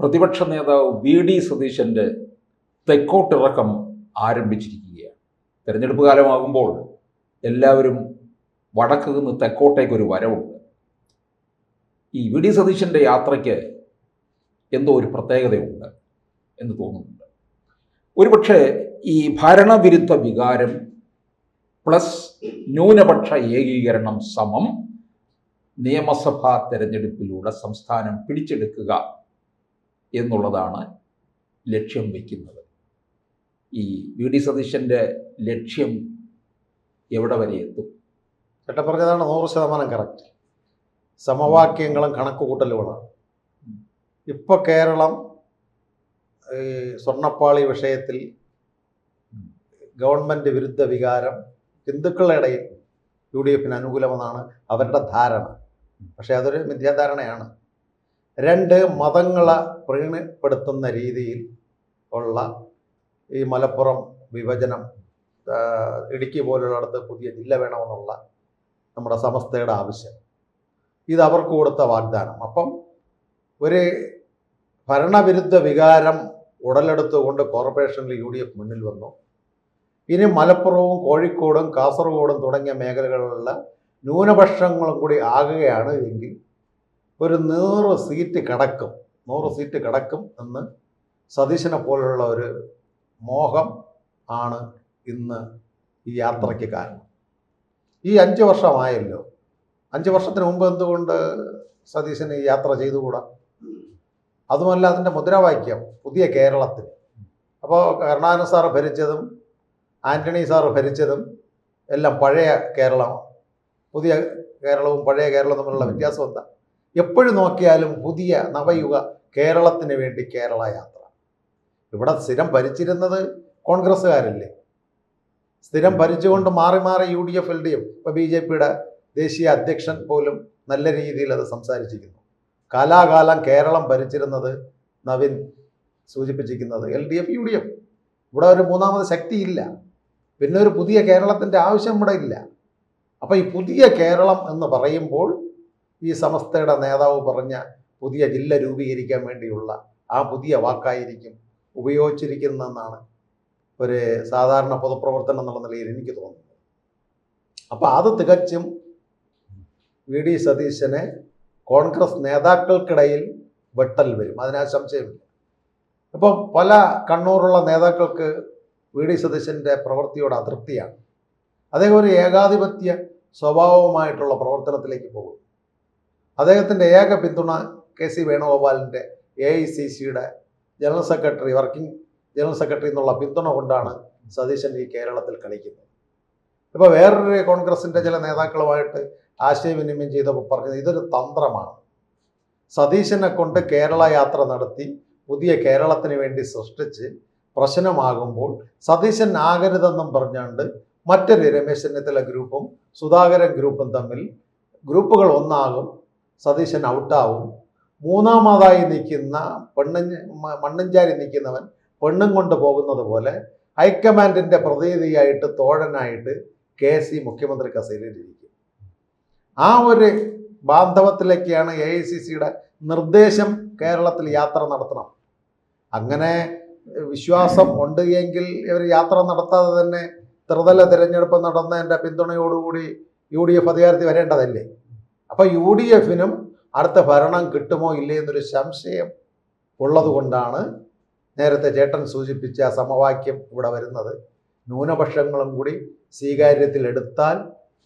പ്രതിപക്ഷ നേതാവ് വി.ഡി. സതീശൻ്റെ തെക്കോട്ടിറക്കം ആരംഭിച്ചിരിക്കുകയാണ്. തെരഞ്ഞെടുപ്പ് കാലമാകുമ്പോൾ എല്ലാവരും വടക്ക് നിന്ന് തെക്കോട്ടേക്കൊരു വരവുണ്ട്. ഈ വി.ഡി. സതീശൻ്റെ യാത്രയ്ക്ക് എന്തോ ഒരു പ്രത്യേകതയുണ്ട് എന്ന് തോന്നുന്നുണ്ട്. ഒരുപക്ഷെ ഈ ഭരണവിരുദ്ധ വികാരം പ്ലസ് ന്യൂനപക്ഷ ഏകീകരണം സമം നിയമസഭാ തെരഞ്ഞെടുപ്പിലൂടെ സംസ്ഥാനം പിടിച്ചെടുക്കുക എന്നുള്ളതാണ് ലക്ഷ്യം വയ്ക്കുന്നത്. ഈ വി.ഡി. സതീശൻ്റെ ലക്ഷ്യം എവിടെ വരെ എത്തും? ചേട്ടൻ പറഞ്ഞതാണ് 100% കറക്റ്റ്. സമവാക്യങ്ങളും കണക്കുകൂട്ടലുകളാണ്. ഇപ്പോൾ കേരളം ഈ സ്വർണ്ണപ്പാളി വിഷയത്തിൽ ഗവൺമെൻറ് വിരുദ്ധ വികാരം ഹിന്ദുക്കളുടെ ഇടയിൽ UDF അനുകൂലമെന്നാണ് അവരുടെ ധാരണ. പക്ഷേ അതൊരു മിഥ്യാധാരണയാണ്. 2 മതങ്ങളെ പ്രീണിപ്പെടുത്തുന്ന രീതിയിൽ ഉള്ള ഈ മലപ്പുറം വിഭജനം, ഇടുക്കി പോലുള്ളിടത്ത് പുതിയ ജില്ല വേണമെന്നുള്ള നമ്മുടെ സമസ്തയുടെ ആവശ്യം, ഇത് അവർക്ക് കൊടുത്ത വാഗ്ദാനം. അപ്പം ഒരു ഭരണവിരുദ്ധ വികാരം ഉടലെടുത്തുകൊണ്ട് കോർപ്പറേഷനിൽ UDF മുന്നിൽ വന്നു. ഇനി മലപ്പുറവും കോഴിക്കോടും കാസർഗോഡും തുടങ്ങിയ മേഖലകളിലുള്ള ന്യൂനപക്ഷങ്ങളും കൂടി ആകുകയാണ് എങ്കിൽ ഒരു 100 സീറ്റ് കടക്കും എന്ന് സതീശനെ പോലുള്ള ഒരു മോഹം ആണ് ഇന്ന് ഈ യാത്രയ്ക്ക് കാരണം. ഈ 5 വർഷമായല്ലോ. 5 വർഷത്തിന് മുമ്പ് എന്തുകൊണ്ട് സതീശന് ഈ യാത്ര ചെയ്തുകൂടാ? അതുമല്ല, അതിൻ്റെ മുദ്രാവാക്യം പുതിയ കേരളത്തിന്. അപ്പോൾ കരുണാകരൻ സാറ് ഭരിച്ചതും ആൻ്റണി സാറ് ഭരിച്ചതും എല്ലാം പഴയ കേരളം. പുതിയ കേരളവും പഴയ കേരളവും തമ്മിലുള്ള വ്യത്യാസം എന്താ? എപ്പോഴും നോക്കിയാലും പുതിയ നവയുഗ കേരളത്തിന് വേണ്ടി കേരള യാത്ര. ഇവിടെ സ്ഥിരം ഭരിച്ചിരുന്നത് കോൺഗ്രസ്സുകാരല്ലേ? സ്ഥിരം ഭരിച്ചുകൊണ്ട് മാറി മാറി UDF LDF, ഇപ്പോൾ BJPയുടെ ദേശീയ അധ്യക്ഷൻ പോലും നല്ല രീതിയിൽ അത് സംസാരിച്ചിരിക്കുന്നു. കാലാകാലം കേരളം ഭരിച്ചിരുന്നത് നവീൻ സൂചിപ്പിച്ചിരിക്കുന്നത് LDF UDF. ഇവിടെ ഒരു മൂന്നാമത് ശക്തിയില്ല. പിന്നെ ഒരു പുതിയ കേരളത്തിൻ്റെ ആവശ്യം ഇവിടെ ഇല്ല. അപ്പോൾ ഈ പുതിയ കേരളം എന്ന് പറയുമ്പോൾ ഈ സമസ്തയുടെ നേതാവ് പറഞ്ഞ പുതിയ ജില്ല രൂപീകരിക്കാൻ വേണ്ടിയുള്ള ആ പുതിയ വാക്കായിരിക്കും ഉപയോഗിച്ചിരിക്കുന്നതെന്നാണ് ഒരു സാധാരണ പൊതുപ്രവർത്തനം എന്നുള്ള നിലയിൽ എനിക്ക് തോന്നുന്നത്. അപ്പോൾ അത് തികച്ചും വി.ഡി. സതീശനെ കോൺഗ്രസ് നേതാക്കൾക്കിടയിൽ വെട്ടൽ വരും, അതിനാ സംശയമില്ല. ഇപ്പോൾ പല കണ്ണൂരുള്ള നേതാക്കൾക്ക് വി.ഡി. സതീശൻ്റെ പ്രവൃത്തിയോട് അതൃപ്തിയാണ്. അദ്ദേഹം ഒരു ഏകാധിപത്യ സ്വഭാവവുമായിട്ടുള്ള പ്രവർത്തനത്തിലേക്ക് പോകും. അദ്ദേഹത്തിൻ്റെ ഏക പിന്തുണ KC വേണുഗോപാലിൻ്റെ AICCയുടെ general secretary, working general secretary എന്നുള്ള പിന്തുണ കൊണ്ടാണ് സതീശൻ ഈ കേരളത്തിൽ കളിക്കുന്നത്. ഇപ്പോൾ വേറൊരു കോൺഗ്രസിൻ്റെ ചില നേതാക്കളുമായിട്ട് ആശയവിനിമയം ചെയ്തപ്പോൾ പറഞ്ഞത് ഇതൊരു തന്ത്രമാണ്. സതീശനെ കൊണ്ട് കേരള യാത്ര നടത്തി പുതിയ കേരളത്തിന് വേണ്ടി സൃഷ്ടിച്ച് പ്രശ്നമാകുമ്പോൾ സതീശൻ ആകരുതെന്നും പറഞ്ഞുകൊണ്ട് മറ്റൊരു രമേശ് ചെന്നിത്തല ഗ്രൂപ്പും സുധാകരൻ ഗ്രൂപ്പും തമ്മിൽ ഗ്രൂപ്പുകൾ ഒന്നാകും, സതീശൻ ഔട്ടാവും. മൂന്നാമതായി നിൽക്കുന്ന മണ്ണഞ്ചാരി നിൽക്കുന്നവൻ പെണ്ണും കൊണ്ട് പോകുന്നത് പോലെ ഹൈക്കമാൻഡിൻ്റെ പ്രതിനിധിയായിട്ട് തോഴനായിട്ട് KC മുഖ്യമന്ത്രി കസേരയിലിരിക്കും. ആ ഒരു ബാന്ധവത്തിലേക്കാണ് AICCയുടെ നിർദ്ദേശം കേരളത്തിൽ യാത്ര നടത്തണം. അങ്ങനെ വിശ്വാസം ഉണ്ട് എങ്കിൽ ഇവർ യാത്ര നടത്താതെ തന്നെ ത്രിതല തിരഞ്ഞെടുപ്പ് നടന്നതിൻ്റെ പിന്തുണയോടുകൂടി UDF അധികാരത്തിൽ വരേണ്ടതല്ലേ? അപ്പോൾ UDFനും അടുത്ത ഭരണം കിട്ടുമോ ഇല്ലേ എന്നൊരു സംശയം ഉള്ളതുകൊണ്ടാണ് നേരത്തെ ചേട്ടൻ സൂചിപ്പിച്ച സമവാക്യം ഇവിടെ വരുന്നത്. ന്യൂനപക്ഷങ്ങളും കൂടി സ്വീകാര്യത്തിലെടുത്താൽ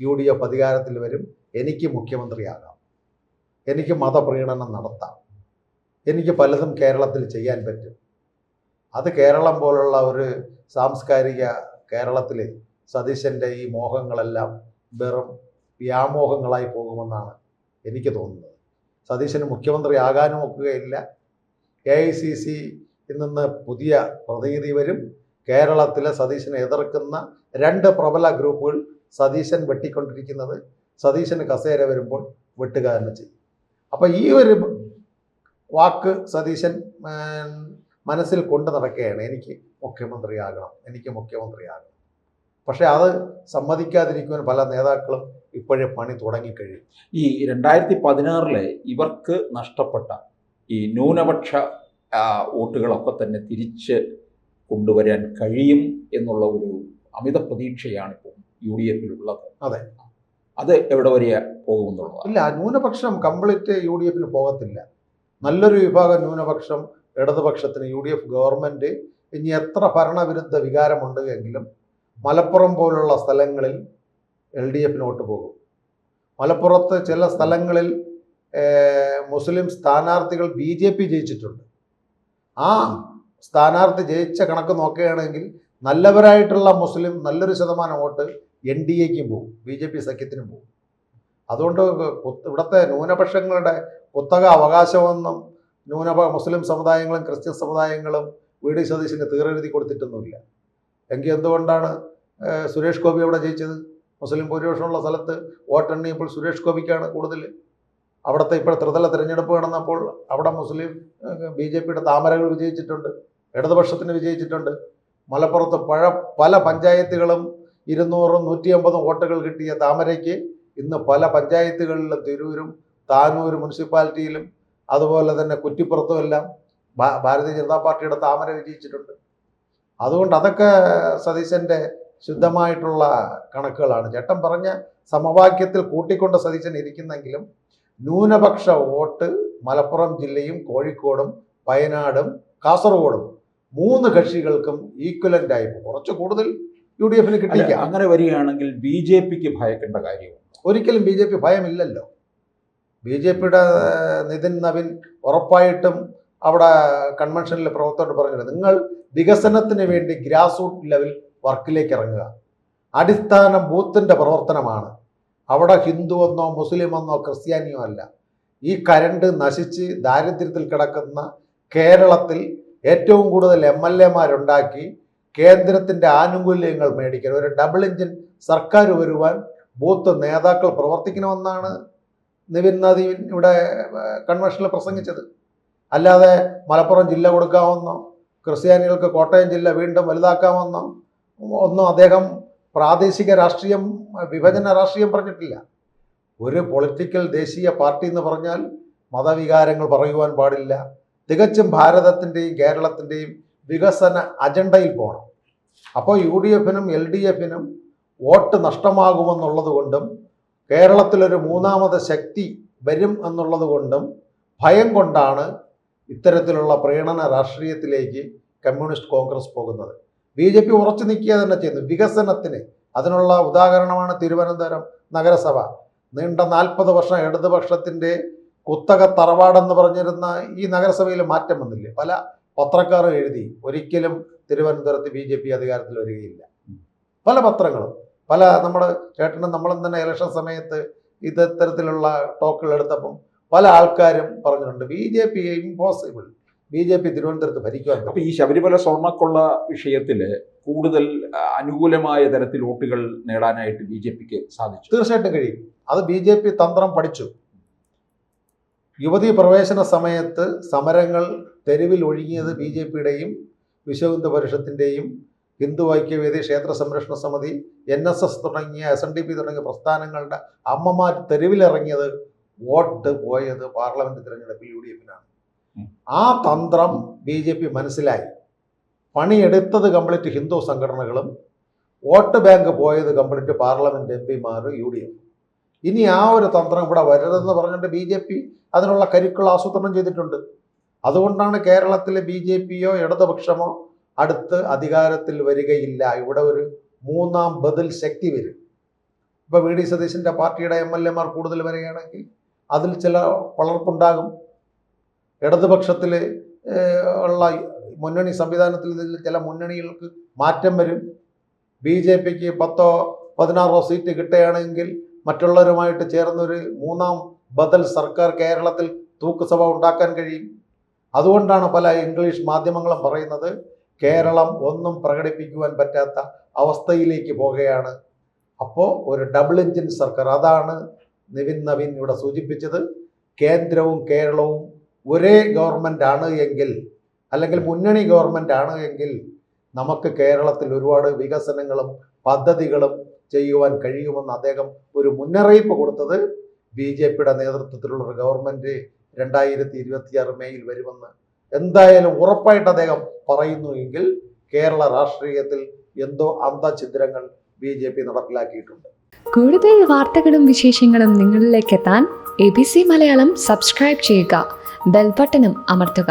UDF അധികാരത്തിൽ വരും. എനിക്ക് മുഖ്യമന്ത്രിയാകാം, എനിക്ക് മതപ്രീണനം നടത്താം, എനിക്ക് പലതും കേരളത്തിൽ ചെയ്യാൻ പറ്റും. അത് കേരളം പോലുള്ള ഒരു സാംസ്കാരിക കേരളത്തിൽ സതീശൻ്റെ ഈ മോഹങ്ങളെല്ലാം വെറും വ്യാമോഹങ്ങളായി പോകുമെന്നാണ് എനിക്ക് തോന്നുന്നത്. സതീശന് മുഖ്യമന്ത്രി ആകാനും ഒക്കുകയില്ല. AICCയിൽ നിന്ന് പുതിയ പ്രതിനിധി വരും. കേരളത്തിലെ സതീശനെ എതിർക്കുന്ന 2 പ്രബല ഗ്രൂപ്പുകൾ സതീശൻ വെട്ടിക്കൊണ്ടിരിക്കുന്നത് സതീശന് കസേര വരുമ്പോൾ വെട്ടുക തന്നെ ചെയ്യും. അപ്പോൾ ഈ ഒരു വാക്ക് സതീശൻ മനസ്സിൽ കൊണ്ടു നടക്കുകയാണ്, എനിക്ക് മുഖ്യമന്ത്രിയാകണം. പക്ഷേ അത് സമ്മതിക്കാതിരിക്കുവാൻ പല നേതാക്കളും ഇപ്പോഴേ പണി തുടങ്ങിക്കഴിയും. ഈ 2016 ഇവർക്ക് നഷ്ടപ്പെട്ട ഈ ന്യൂനപക്ഷ വോട്ടുകളൊക്കെ തന്നെ തിരിച്ച് കൊണ്ടുവരാൻ കഴിയും എന്നുള്ള ഒരു അമിത പ്രതീക്ഷയാണ് ഇപ്പോൾ UDF-ലുള്ളത്. അതെ, അത് എവിടെ വരെ പോകുമെന്നുള്ളതാണ്. ഇല്ല, ന്യൂനപക്ഷം കംപ്ലീറ്റ് UDF-ന് പോകത്തില്ല. നല്ലൊരു വിഭാഗം ന്യൂനപക്ഷം ഇടതുപക്ഷത്തിന് UDF ഗവൺമെൻറ് ഇനി എത്ര ഭരണവിരുദ്ധ വികാരമുണ്ട് എങ്കിലും മലപ്പുറം പോലുള്ള സ്ഥലങ്ങളിൽ LDF-ന് വോട്ട് പോകും. മലപ്പുറത്ത് ചില സ്ഥലങ്ങളിൽ മുസ്ലിം സ്ഥാനാർത്ഥികൾ BJP ജയിച്ചിട്ടുണ്ട്. ആ സ്ഥാനാർത്ഥി ജയിച്ച കണക്ക് നോക്കുകയാണെങ്കിൽ നല്ലവരായിട്ടുള്ള മുസ്ലിം നല്ലൊരു ശതമാനം വോട്ട് NDA-ക്കും പോകും, BJP സഖ്യത്തിനും പോകും. അതുകൊണ്ട് ഇവിടുത്തെ ന്യൂനപക്ഷങ്ങളുടെ കുത്തക അവകാശമൊന്നും മുസ്ലിം സമുദായങ്ങളും ക്രിസ്ത്യൻ സമുദായങ്ങളും VD സതീശന് തീരെഴുതി കൊടുത്തിട്ടൊന്നുമില്ല. എങ്കിൽ എന്തുകൊണ്ടാണ് സുരേഷ് ഗോപി അവിടെ ജയിച്ചത്? മുസ്ലിം ഭൂരിപക്ഷമുള്ള സ്ഥലത്ത് വോട്ടെണ്ണിയപ്പോൾ സുരേഷ് ഗോപിക്കാണ് കൂടുതൽ. അവിടുത്തെ ഇപ്പോൾ ത്രിതല തിരഞ്ഞെടുപ്പ് നടന്നപ്പോൾ അവിടെ മുസ്ലിം BJP-യുടെ താമരകൾ വിജയിച്ചിട്ടുണ്ട്, ഇടതുപക്ഷത്തിന് വിജയിച്ചിട്ടുണ്ട്. മലപ്പുറത്ത് പല പഞ്ചായത്തുകളും 200, 150 വോട്ടുകൾ കിട്ടിയ താമരയ്ക്ക് ഇന്ന് പല പഞ്ചായത്തുകളിലും തിരൂരും താനൂർ മുനിസിപ്പാലിറ്റിയിലും അതുപോലെ തന്നെ കുറ്റിപ്പുറത്തും എല്ലാം ഭാരതീയ ജനതാ പാർട്ടിയുടെ താമര വിജയിച്ചിട്ടുണ്ട്. അതുകൊണ്ട് അതൊക്കെ സതീശൻ്റെ ശുദ്ധമായിട്ടുള്ള കണക്കുകളാണ്. ചേട്ടൻ പറഞ്ഞ സമവാക്യത്തിൽ കൂട്ടിക്കൊണ്ട് സതീശൻ ഇരിക്കുന്നെങ്കിലും ന്യൂനപക്ഷ വോട്ട് മലപ്പുറം ജില്ലയും കോഴിക്കോടും വയനാടും കാസർഗോഡും 3 കക്ഷികൾക്കും ഈക്വലൻ്റ് ആയി കുറച്ച് കൂടുതൽ UDF-ന് കിട്ടില്ല. അങ്ങനെ വരികയാണെങ്കിൽ BJP-ക്ക് ഭയക്കേണ്ട കാര്യമുണ്ട്? ഒരിക്കലും BJP ഭയമില്ലല്ലോ. BJP-യുടെ നിതിൻ നവീൻ ഉറപ്പായിട്ടും അവിടെ കൺവെൻഷനിൽ പ്രവർത്തകരോട് പറഞ്ഞത് നിങ്ങൾ വികസനത്തിന് വേണ്ടി ഗ്രാസ് റൂട്ട് ലെവൽ വർക്കിലേക്ക് ഇറങ്ങുക. അടിസ്ഥാന ബൂത്തിൻ്റെ പ്രവർത്തനമാണ്. അവിടെ ഹിന്ദുവെന്നോ മുസ്ലിമെന്നോ ക്രിസ്ത്യാനിയോ അല്ല. ഈ കരണ്ട് നശിച്ച് ദാരിദ്ര്യത്തിൽ കിടക്കുന്ന കേരളത്തിൽ ഏറ്റവും കൂടുതൽ MLA-മാരുണ്ടാക്കി കേന്ദ്രത്തിൻ്റെ ആനുകൂല്യങ്ങൾ മേടിക്കാൻ ഒരു ഡബിൾ എഞ്ചിൻ സർക്കാർ വരുവാൻ ബൂത്ത് നേതാക്കൾ പ്രവർത്തിക്കണമെന്നാണ് നിവിൻ നദീൻ ഇവിടെ കൺവെൻഷനിൽ പ്രസംഗിച്ചത്. അല്ലാതെ മലപ്പുറം ജില്ല കൊടുക്കാമെന്നോ ക്രിസ്ത്യാനികൾക്ക് കോട്ടയം ജില്ല വീണ്ടും വലുതാക്കാമെന്നോ ഒന്നും അദ്ദേഹം പ്രാദേശിക രാഷ്ട്രീയം, വിഭജന രാഷ്ട്രീയം പറഞ്ഞിട്ടില്ല. ഒരു പൊളിറ്റിക്കൽ ദേശീയ പാർട്ടി എന്ന് പറഞ്ഞാൽ മതവികാരങ്ങൾ പറയുവാൻ പാടില്ല. തികച്ചും ഭാരതത്തിൻ്റെയും കേരളത്തിൻ്റെയും വികസന അജണ്ടയിൽ പോകണം. അപ്പോൾ UDF-നും LDF-നും വോട്ട് നഷ്ടമാകുമെന്നുള്ളത് കൊണ്ടും കേരളത്തിലൊരു മൂന്നാമത് ശക്തി വരും എന്നുള്ളത് കൊണ്ടും ഭയം കൊണ്ടാണ് ഇത്തരത്തിലുള്ള പ്രീണന രാഷ്ട്രീയത്തിലേക്ക് കമ്മ്യൂണിസ്റ്റ് കോൺഗ്രസ് പോകുന്നത്. BJP ഉറച്ചു നിൽക്കുക തന്നെ ചെയ്യുന്നു വികസനത്തിന്. അതിനുള്ള ഉദാഹരണമാണ് തിരുവനന്തപുരം നഗരസഭ. നീണ്ട 40 വർഷം ഇടതുപക്ഷത്തിൻ്റെ കുത്തക തറവാടെന്ന് പറഞ്ഞിരുന്ന ഈ നഗരസഭയിൽ മാറ്റം വന്നില്ലേ? പല പത്രക്കാരും എഴുതി ഒരിക്കലും തിരുവനന്തപുരത്ത് BJP അധികാരത്തിൽ വരികയില്ല. പല പത്രങ്ങളും, പല നമ്മുടെ ചേട്ടനും നമ്മളും തന്നെ ഇലക്ഷൻ സമയത്ത് ഇത്തരത്തിലുള്ള ടോക്കുകൾ എടുത്തപ്പം പല ആൾക്കാരും പറഞ്ഞിട്ടുണ്ട് BJP ഇമ്പോസിബിൾ, BJP തിരുവനന്തപുരത്ത് ഭരിക്കുവാൻ. അപ്പോൾ ഈ ശബരിമല സ്വർണ്ണക്കൊള്ള വിഷയത്തിൽ കൂടുതൽ അനുകൂലമായ തരത്തിൽ വോട്ടുകൾ നേടാനായിട്ട് BJP-ക്ക് സാധിച്ചു? തീർച്ചയായിട്ടും കഴിയും. അത് BJP തന്ത്രം പഠിച്ചു. യുവതീ പ്രവേശന സമയത്ത് സമരങ്ങൾ തെരുവിൽ ഒഴുകിയത് BJP-യുടെയും വിശ്വഹിന്ദു പരിഷത്തിൻ്റെയും ഹിന്ദു ഐക്യവേദി, ക്ഷേത്ര സംരക്ഷണ സമിതി, NSS തുടങ്ങിയ SNDP തുടങ്ങിയ പ്രസ്ഥാനങ്ങളുടെ അമ്മമാർ തെരുവിലിറങ്ങിയത് വോട്ട് പോയത് പാർലമെന്റ് തിരഞ്ഞെടുപ്പിൽ UDF-നാണ്. ആ തന്ത്രം BJP മനസ്സിലായി. പണിയെടുത്തത് കംപ്ലീറ്റ് ഹിന്ദു സംഘടനകളും വോട്ട് ബാങ്ക് പോയത് കംപ്ലീറ്റ് പാർലമെന്റ് MP-മാർ UDF. ഇനി ആ ഒരു തന്ത്രം ഇവിടെ വരരുതെന്ന് പറഞ്ഞിട്ട് BJP അതിനുള്ള കരുക്കൾ ആസൂത്രണം ചെയ്തിട്ടുണ്ട്. അതുകൊണ്ടാണ് കേരളത്തിലെ BJP-യോ ഇടതുപക്ഷമോ അടുത്ത് അധികാരത്തിൽ വരികയില്ല. ഇവിടെ ഒരു മൂന്നാം ബദൽ ശക്തി വരും. ഇപ്പോൾ VD സതീശൻ്റെ പാർട്ടിയുടെ MLA-മാർ കൂടുതൽ വരികയാണെങ്കിൽ അതിൽ ചില വളർപ്പുണ്ടാകും. ഇടതുപക്ഷത്തിൽ ഉള്ള മുന്നണി സംവിധാനത്തിൽ ചില മുന്നണികൾക്ക് മാറ്റം വരും. BJP-ക്ക് 10-16 സീറ്റ് കിട്ടുകയാണെങ്കിൽ മറ്റുള്ളവരുമായിട്ട് ചേർന്നൊരു മൂന്നാം ബദൽ സർക്കാർ കേരളത്തിൽ തൂക്കുസഭ ഉണ്ടാക്കാൻ കഴിയും. അതുകൊണ്ടാണ് പല ഇംഗ്ലീഷ് മാധ്യമങ്ങളും പറയുന്നത് കേരളം ഒന്നും പ്രകടിപ്പിക്കുവാൻ പറ്റാത്ത അവസ്ഥയിലേക്ക് പോകുകയാണ്. അപ്പോൾ ഒരു ഡബിൾ എഞ്ചിൻ സർക്കാർ, അതാണ് നിവിൻ നവീൻ ഇവിടെ സൂചിപ്പിച്ചത്. കേന്ദ്രവും കേരളവും ഒരേ ഗവൺമെൻറ് ആണ് എങ്കിൽ, അല്ലെങ്കിൽ മുന്നണി ഗവൺമെൻറ് ആണ് എങ്കിൽ നമുക്ക് കേരളത്തിൽ ഒരുപാട് വികസനങ്ങളും പദ്ധതികളും ചെയ്യുവാൻ കഴിയുമെന്ന് അദ്ദേഹം ഒരു മുന്നറിയിപ്പ് കൊടുത്തത് BJP-യുടെ നേതൃത്വത്തിലുള്ള ഒരു ഗവൺമെൻറ് 2026 മെയ്യിൽ വരുമെന്ന് എന്തായാലും ഉറപ്പായിട്ട് അദ്ദേഹം പറയുന്നു എങ്കിൽ കേരള രാഷ്ട്രീയത്തിൽ എന്തോ അന്തഛിദ്രങ്ങൾ BJP നടപ്പിലാക്കിയിട്ടുണ്ട്. കൂടുതൽ വാർത്തകളും വിശേഷങ്ങളും നിങ്ങളിലേക്ക് എത്താൻ ABC മലയാളം സബ്സ്ക്രൈബ് ചെയ്യുക, ബെൽ ബട്ടണും അമർത്തുക.